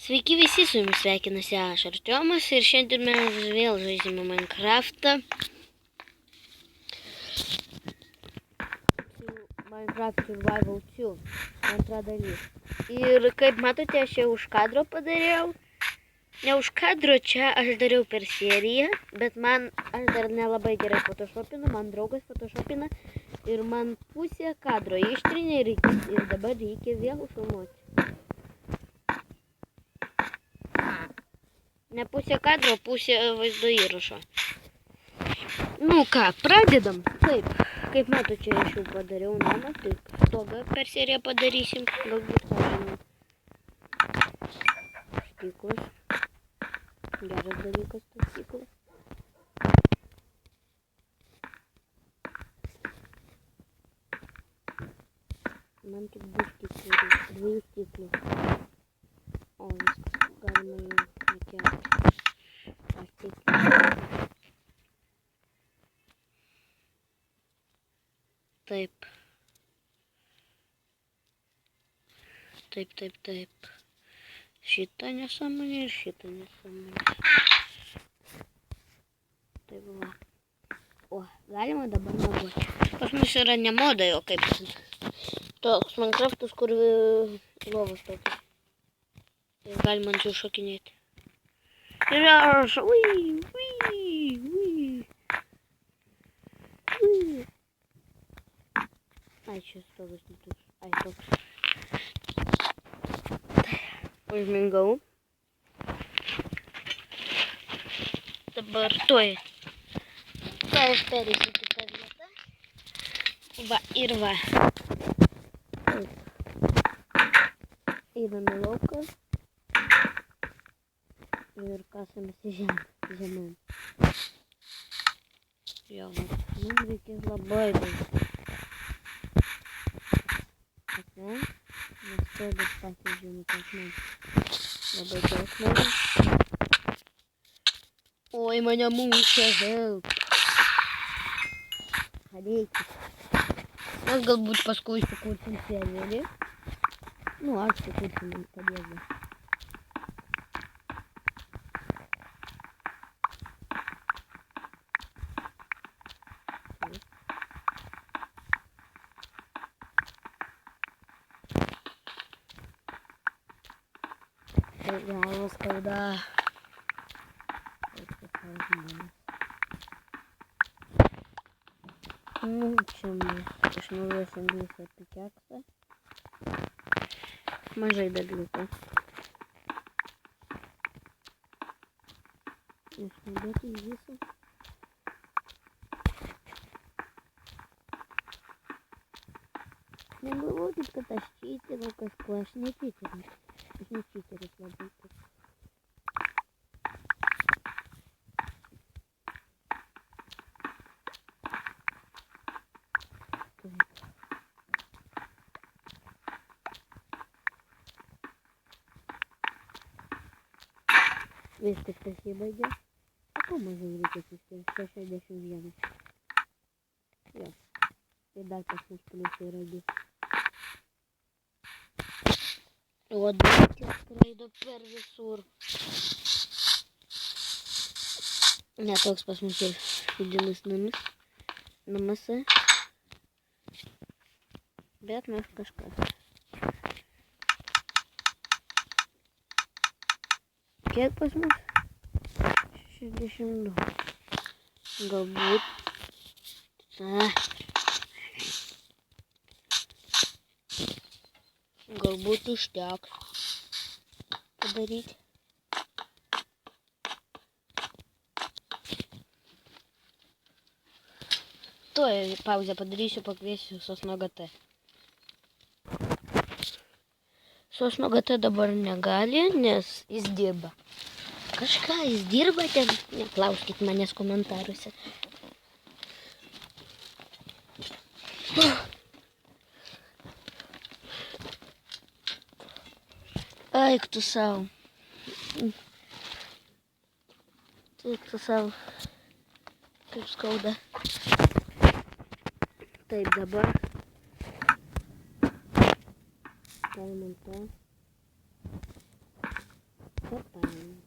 Sveiki visi, su jumis sveikinasi aš Artiomas ir šiandien mes vėl žaisime Minecraftą. Minecraft Survival 2, antra dalis. Ir kaip matote, aš jau už kadro padariau. Ne už kadro, čia aš dariau per seriją, bet aš dar nelabai gerai photoshopinu, man draugas photoshopina. Ir man pusė kadro ištrinė ir dabar reikia vėl filmuoti. Ne pusė kadro, pusė vaizdo įrašo. Nu ką, pradedam. Taip, kaip matote, čia aš jau padariau namą, taip stogą per seriją padarysim, galbūt ką žinau. Stiklas. Geras dalykas tas stiklas. Man tik 2 stiklų, 2 stiklų. O viskas, galima jau nekelti. Aš tik. Taip. Taip. Šitą nesąmonę ir šitą nesąmonę. Taip va. O, galima dabar naudoti. Pas mus yra ne modai, o kaip toks Minecraftas, kur lovas tokias. Ir galima ant jų šokinėti. Ir aš, ui. Ai, čia stogas netoks. Ai, toks. Užmingau. Dabar tuoj. Čia aš perėsiu kitą vietą. Va, ir va. Taip. Einam į lauką. Ir kasamės į žemę. Jo, mums reikės labai daug. Akmen. Nes stogas pasižiūrėjau akmen. Labai daug noriu. Oi, mane mušia, help. Padėkit. Mes galbūt paskui sukursim serverį. Nu, aš sukursim ant padėgą. Galva skauda. Nu, čia mes išnaudosim visą pikeksą. Mažai dar liko. Išnaudosim visą. Negalvokit, kad aš čyteriu kažko, aš ne čyteris. Aš ne čyteris labai taip. Viskas pasibaigė. O ko mažiau reikia susitikti? 61. Jo. Ir dar pas mus pliusai yra 2. O dulkės skraido per visur. Netoks pas mus ir vidinis namuose. Bet mes kažkas. Kiek pas mus? 62. Galbūt. Galbūt užteks padaryti. Tuoj pauzę padarysiu, pakviesiu Sosnogate. Sosnogate dabar negali, nes jis dirba. Kažką jis dirba ten, neklauskit manęs komentaruose. Eik tu savo. Eik tu savo. Kaip skauda. Taip dabar. Paimam tą. Копаем.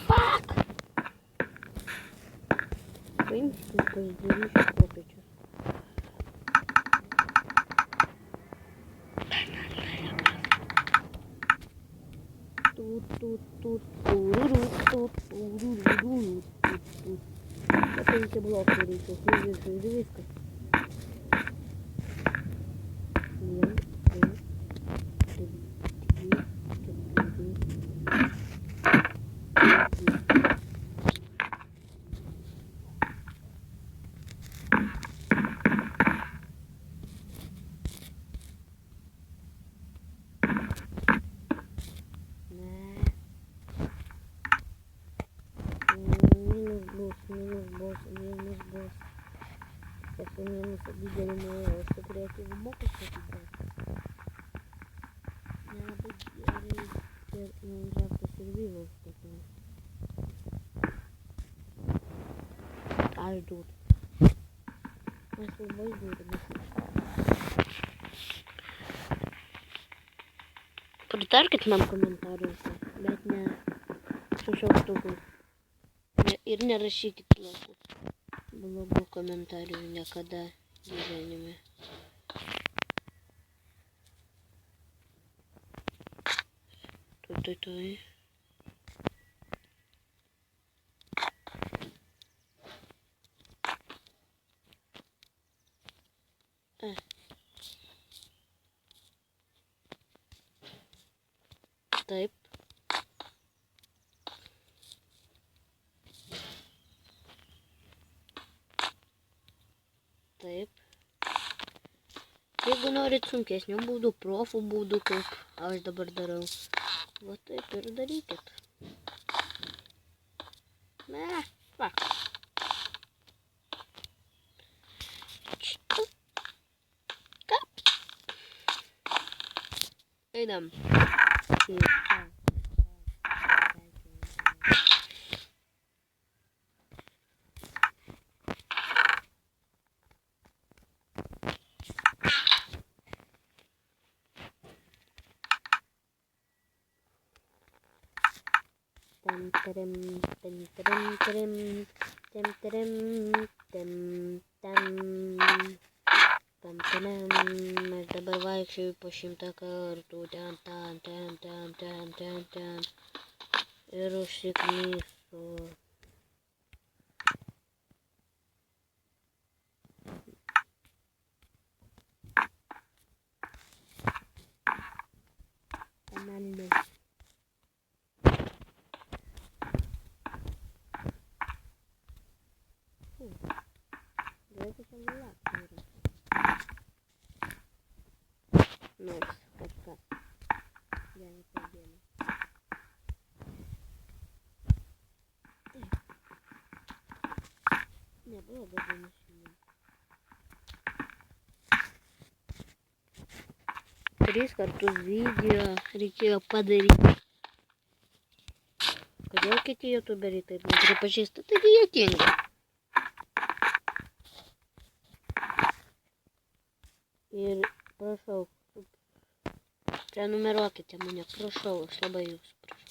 Фак! В принципе, поделюсь копичу. Тут. Какие блоки речи? Дивись. Минус босс. Сейчас у минус обидели моего секрета в боку, кстати, надо делать Майнкрафт Survival что-то. Ждут. Если бой будет, Протаргет нам комментарий. Блять, на шушок штуку. Ir nerašykit blogų komentarių niekada gyvenime. Tuoj. Taip. Taip. Jeigu norit sunkesnių būdų, profų būdų, kaip aš dabar darau, va taip ir darykit. Ne, va. Einam. Aš dabar vaikščioju po 100 kartų, ten. Ir užsiknysiu. Analiz. Давайте celular. Nice, подкаст. Я не поделаю. Не было бы замечательно. 3 карту видео реikėjo padaryti. Kodėl kiti youtuberiai taip nepripažįsta, taigi juokinga. Ir prašau, prenumeruokite mane, prašau, aš labai jūsų prašau.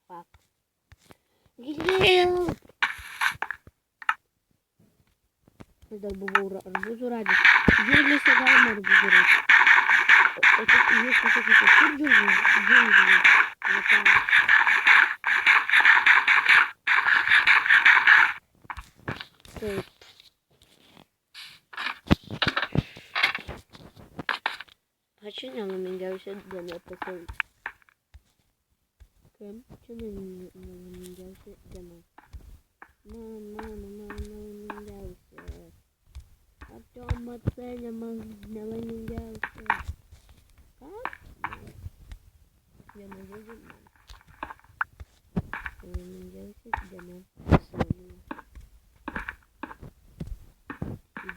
Fuck. Gilėjau! Aš dar buvau arbūzų radęs. Džiunglėse galima arbūzų rasti. O tik jūs pasakysite, kur džiunglė? Taip. Pačia nelaimingiausia diena pasaulyje. Čia nelaimingiausia diena. Mano nelaimingiausia. Artiomo Celiamas nelaimingiausia. Ką? Vienu žodžiu, nelaimingiausia diena pasaulyje.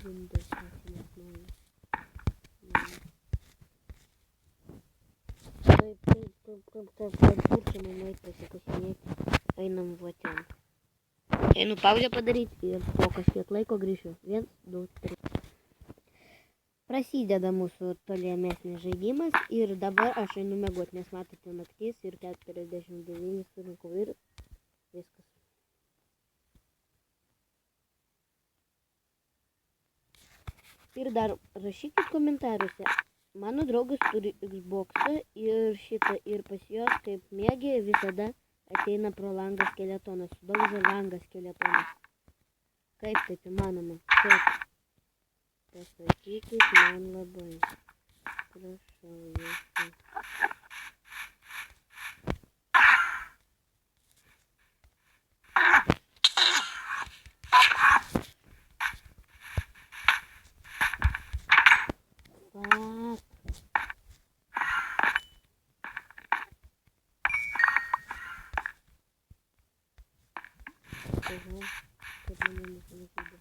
Gimdas sakinės naujas. Kurčiam nueit pasikasinėti. Einam va ten. Einu pauzę padaryti ir po kažkiek laiko grįšiu. 1, 2, 3. Prasideda mūsų tolimesnis žaidimas ir dabar aš einu miegoti, nes matote naktis ir 49 surinkau ir viskas. Ir dar rašykit komentaruose. Mano draugas turi Xbox'ą ir šitą ir pas juos kaip mėgė visada ateina pro langą skeletonas. Sudaužo langą skeletonas. Kaip taip įmanoma? Kaip? Pasakykit man labai. Prašau jūsų. Kaip mane nusilaikydė.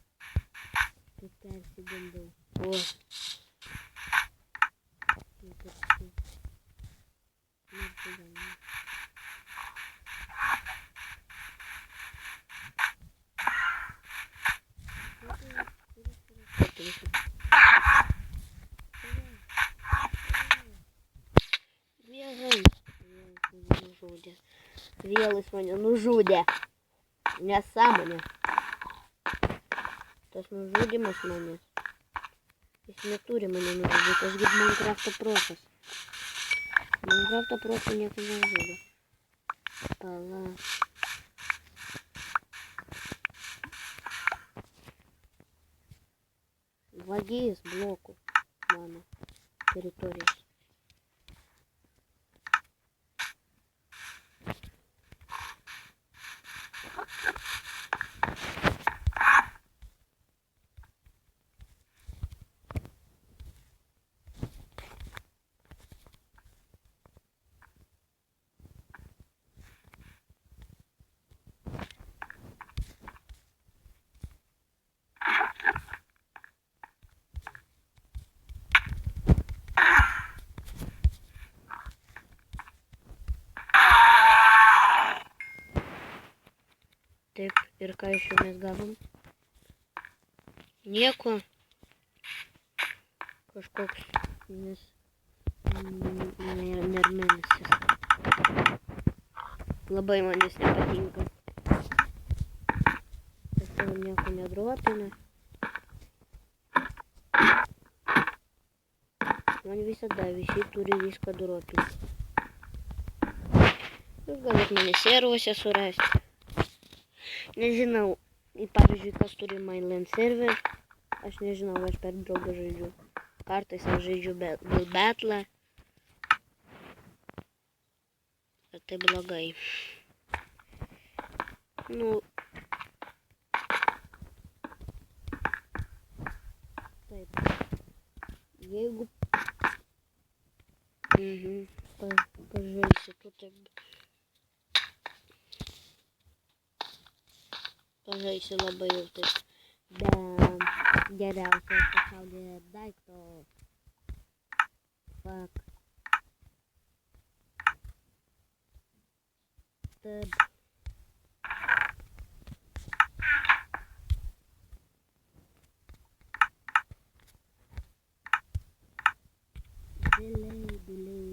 Kaip persigandau. O. Vėl jis mane nužudė. Nesąmonė. Tas nužudimas manęs. Jis neturi mane nužudyti. Aš kaip Minecraft'o prosas. Minecraft'o prosą niekas nežudė. Pala. Vagijas blokų mano teritorijos. Taip, ir ką iš jų mes gavom? Nieko. Kažkoks nermenis. Labai man jis nepatinka. Tas tau nieko nedropina. Man visada visi turi viską dropinti. Jūs galit mane servuose surasti. Nežinau, pavyzdžiui, kas turi Mainland server, aš nežinau, aš per draugą žaidžiu. Kartais aš žaidžiu Battle. Bet tai blogai. Nu. Taip. Jeigu... Pažaisi tu taip. Pažaisi labai jau taip. Be geriausio pasaulyje daikto. Fuck. Tad. Delay.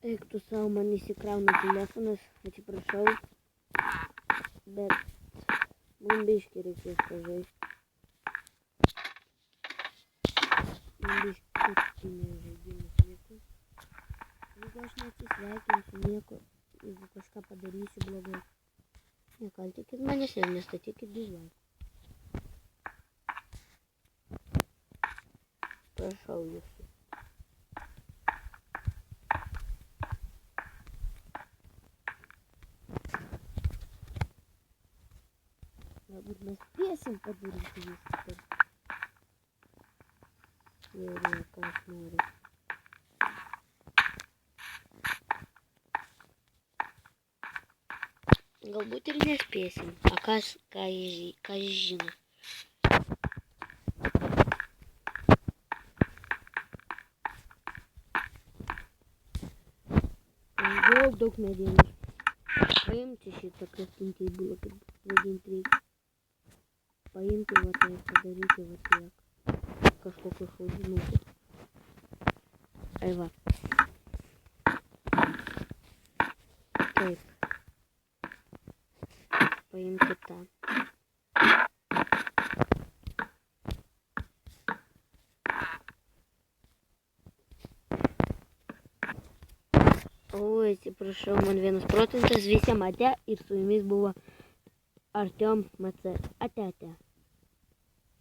Eik tu savo, man įsikrauna telefonas, atsiprašau, bet man biškį reikės pažaisti. Man biškį paskutinės žaidimus liko. Jeigu aš neatsisveikinsiu nieko, jeigu kažką padarysiu blogai, nekaltikit manęs ir nestatykit dislike. Prašau jūsų. Galbūt mes spėsim padaryti viską per seriją, ką aš noriu. Galbūt ir nespėsim, o ką jis žino. daug medienos. Paimti šitą, kas tinkiai buvo, kaip vadinti reikia. Paimti va tai ir padaryti va tiek. Kažkokiu šaudinuku. Ai va. Taip. Paimti tą. Oi, atsiprašau, man 1%, visi matė ir su jumis buvo Artiom MC. Ate.